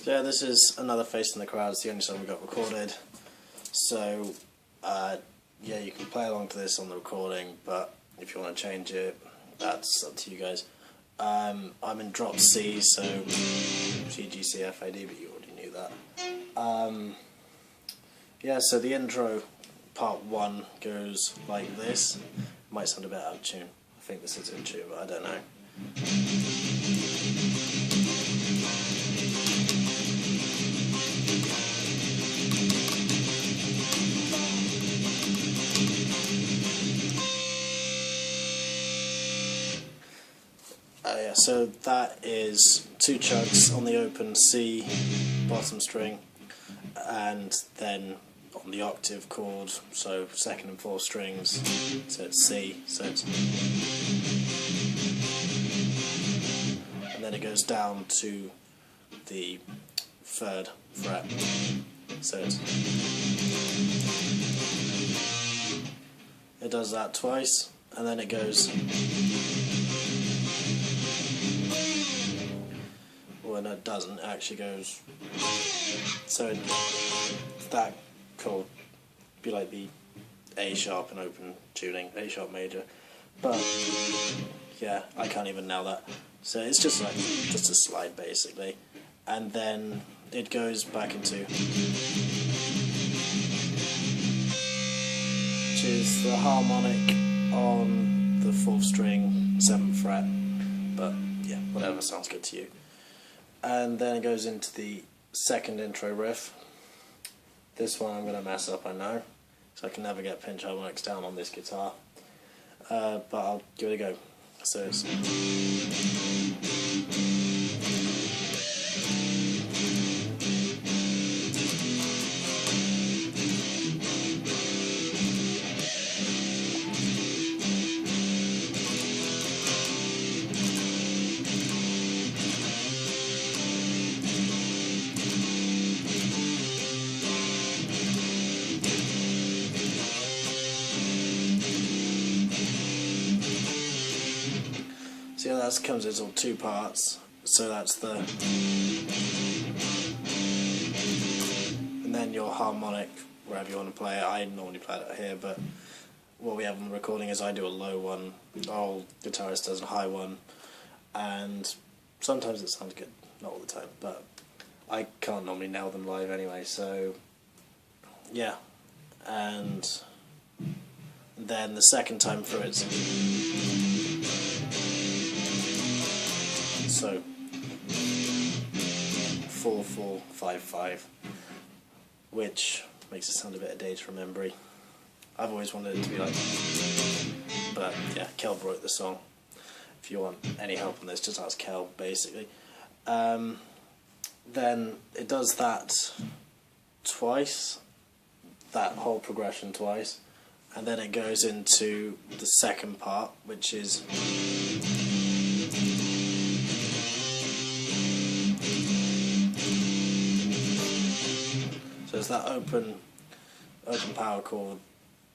So yeah, this is Another Face in the Crowd. It's the only song we got recorded. So yeah, you can play along to this on the recording, but if you want to change it, that's up to you guys. I'm in drop C, so G, G, C, F, A, D, but you already knew that. Yeah, so the intro, part 1, goes like this. Might sound a bit out of tune. I think this is in tune, but I don't know. Yeah, so that is 2 chugs on the open C bottom string, and then on the octave chord, so 2nd and 4th strings, so it's C, and then it goes down to the 3rd fret, so it does that twice, and then it goes. Well, no, it doesn't. It actually goes. So that chord be like the A sharp in open tuning, A sharp major. But yeah, I can't even nail that. So it's just like a slide basically, and then it goes back into, which is the harmonic on the 4th string, 7th fret. But yeah, whatever sounds good to you. And then it goes into the 2nd intro riff. This one I'm going to mess up, I know, so I can never get pinch harmonics down on this guitar, but I'll give it a go. So it's so yeah, that comes as all 2 parts, so that's the, and then your harmonic, wherever you want to play it. I normally play it here, but what we have on the recording is I do a low one, our guitarist does a high one, and sometimes it sounds good, not all the time, but I can't normally nail them live anyway, so yeah. And then the 2nd time through it's so 4-4-5-5, which makes it sound a bit of data remembering. I've always wanted it to be like, but yeah, Kel wrote the song. If you want any help on this, just ask Kel, basically. Then it does that twice, that whole progression twice, and then it goes into the 2nd part, which is so it's that open power chord,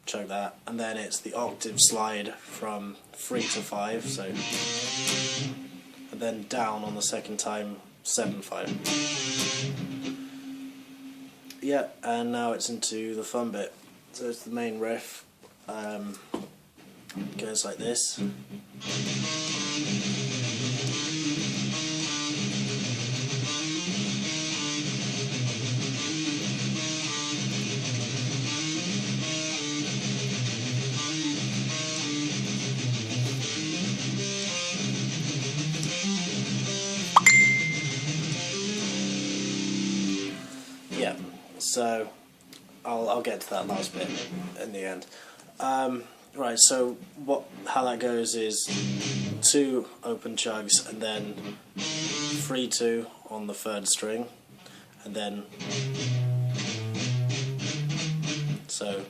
choke that, and then it's the octave slide from 3 to 5, so, and then down on the 2nd time, 7-5. Yeah, and now it's into the fun bit. So it's the main riff. It goes like this. Yeah, so I'll get to that last bit in the end. Right, so how that goes is 2 open chugs, and then 3-2 on the 3rd string, and then so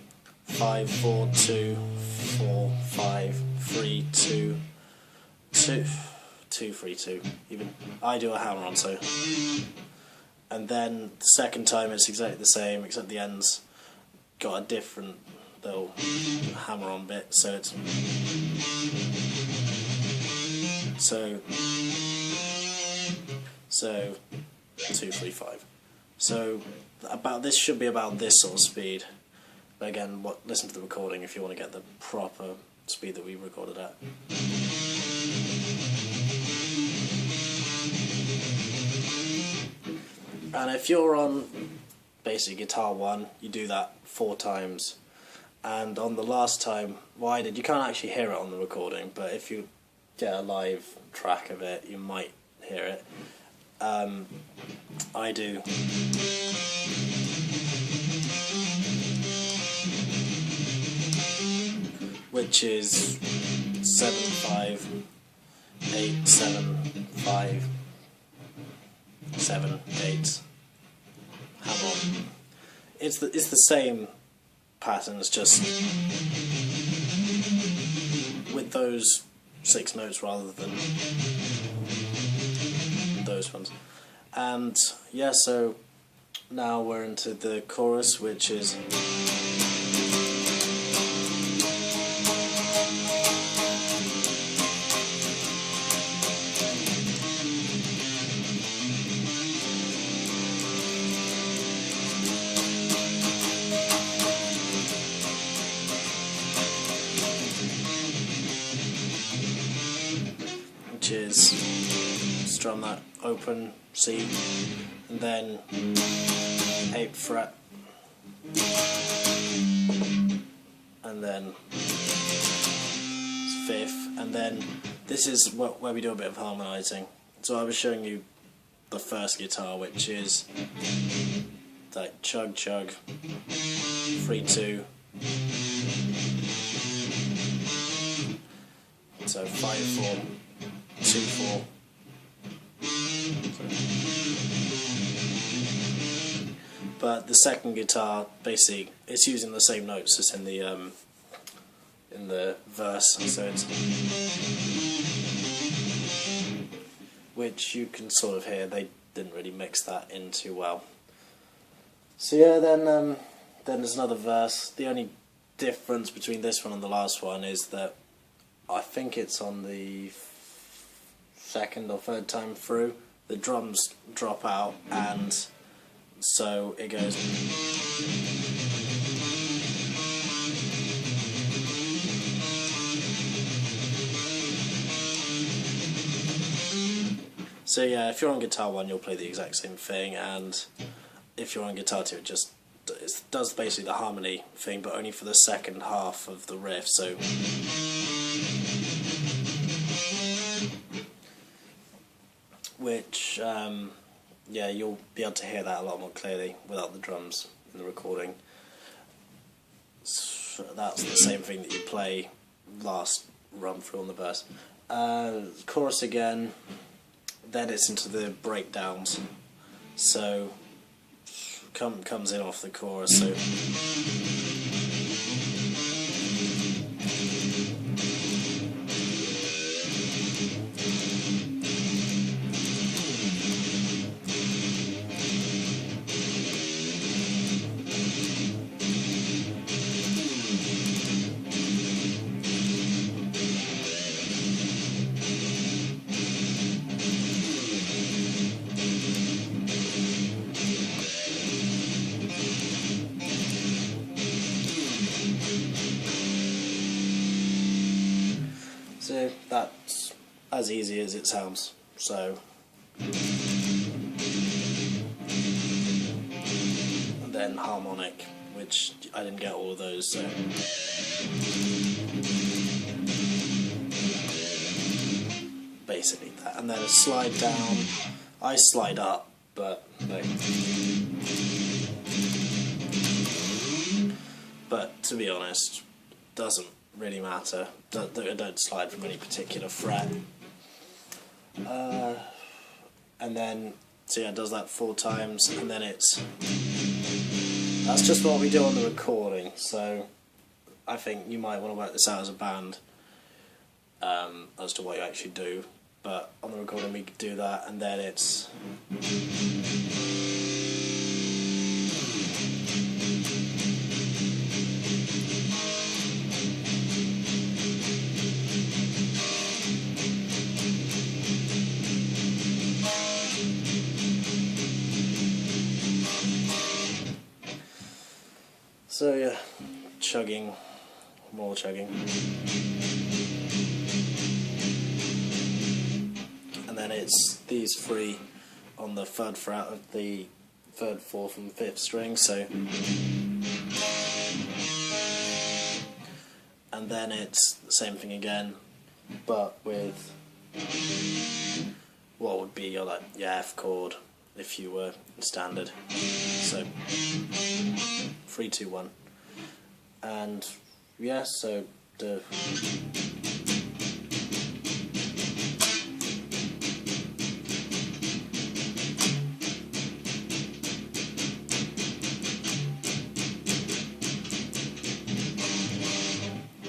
5-4-2-4-5-3-2, 2-3-2. Even I do a hammer on, so. And then the 2nd time it's exactly the same, except the end's got a different little hammer-on bit, so it's so 2, 3, 5. So this should be about this sort of speed. But again, listen to the recording if you want to get the proper speed that we recorded at. And if you're on basically guitar 1, you do that 4 times. And on the last time, what I did, you can't actually hear it on the recording, but if you get a live track of it, you might hear it. I do. Which is 7, 5, 8, 7, 5, 7, 8. Hammer on. It's the same pattern. It's just with those 6 notes rather than those ones. And yeah, so now we're into the chorus, which is strum that open C, and then 8th fret, and then 5th, and then this is where we do a bit of harmonising. So I was showing you the first guitar, which is like chug chug, 3 2. So 5 4, 2 4. But the second guitar, basically, it's using the same notes as in the verse, so it's, which you can sort of hear. They didn't really mix that in too well. So yeah, then there's another verse. The only difference between this one and the last one is that I think it's on the 2nd or 3rd time through, the drums drop out, and so it goes. So yeah, if you're on guitar 1, you'll play the exact same thing, and if you're on guitar 2, it does basically the harmony thing, but only for the second half of the riff. So which yeah, you'll be able to hear that a lot more clearly without the drums in the recording. So that's the same thing that you play last run through on the verse. Chorus again, then it's into the breakdowns. So comes in off the chorus. So that's as easy as it sounds. So, and then harmonic, which I didn't get all of those, so basically that. And then a slide down. I slide up, but like, but to be honest, doesn't really matter. Don't slide from any particular fret. And then, so yeah, it does that 4 times, and then that's just what we do on the recording. So I think you might want to work this out as a band, as to what you actually do. But on the recording we could do that, and then it's So yeah, chugging, more chugging. And then it's these three on the third fret of the third, fourth and fifth string, so, and then it's the same thing again, but with what would be your F chord if you were standard. So 3, 2, 1, and yeah, so the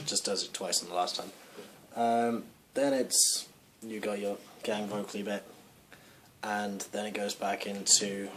just does it twice on the last time. Then it's, you got your gang vocally bit, and then it goes back into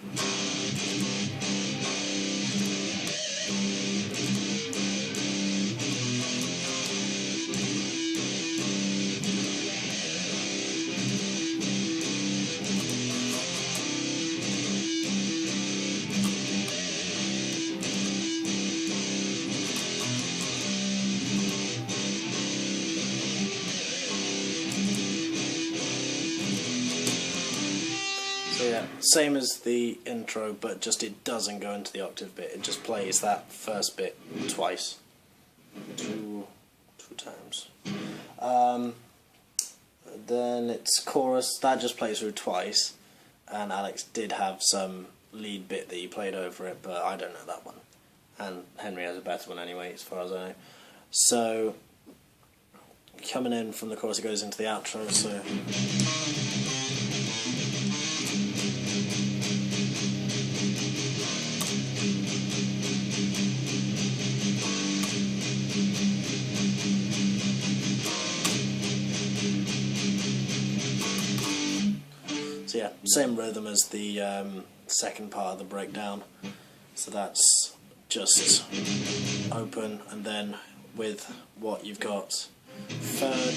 yeah, same as the intro, but just it doesn't go into the octave bit, it just plays that first bit twice. Two times. Then it's chorus, that just plays through twice, and Alex did have some lead bit that he played over it, but I don't know that one. And Henry has a better one anyway, as far as I know. So, coming in from the chorus, it goes into the outro, so... So yeah, same rhythm as the second part of the breakdown, so that's just open, and then with what you've got third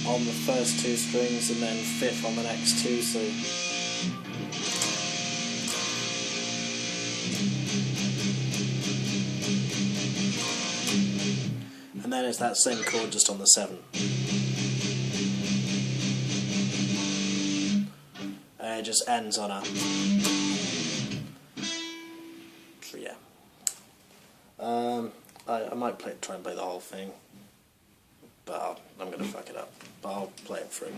on the first two strings and then fifth on the next two, so and then it's that same chord just on the seventh. It just ends on a, so yeah. I might try and play the whole thing, but I'm gonna fuck it up. But I'll play it through.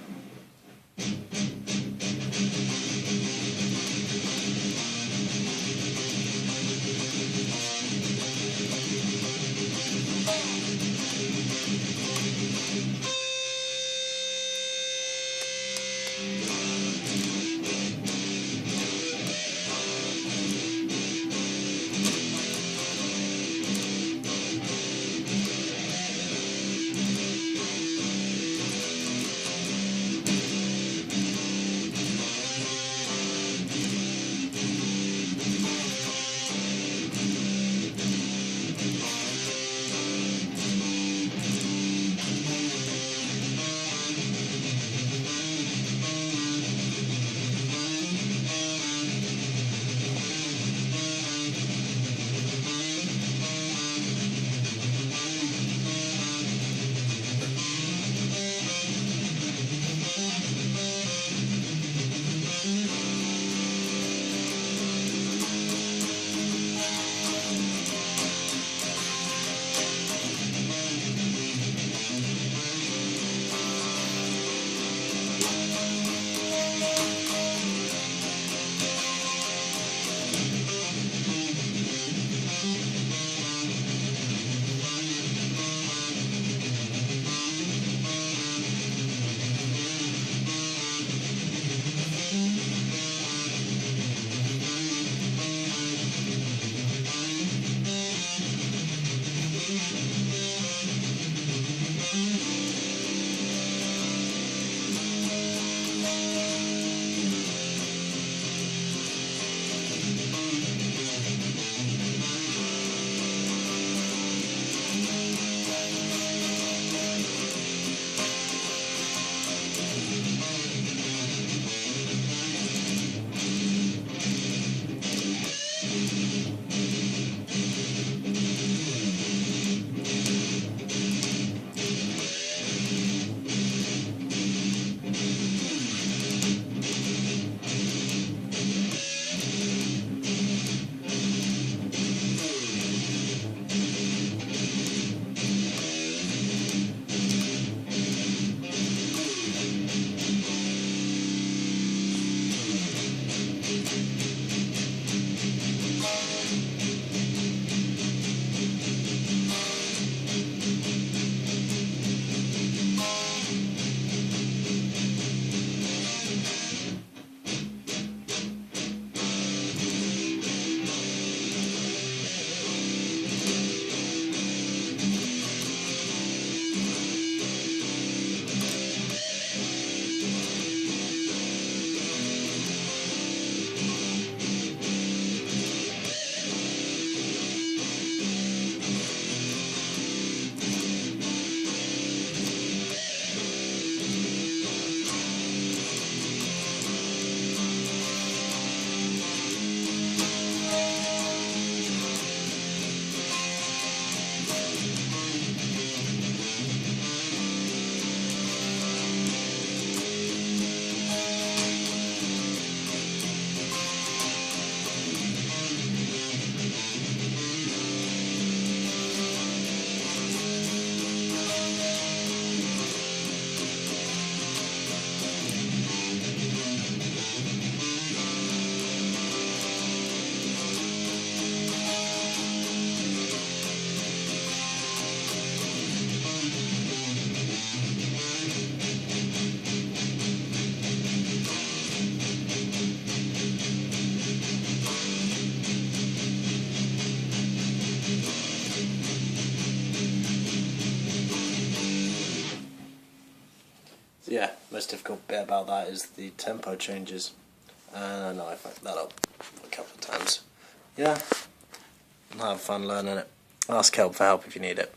yeah, most difficult bit about that is the tempo changes. And I know I fucked that up a couple of times. Yeah, have fun learning it. Ask help for help if you need it.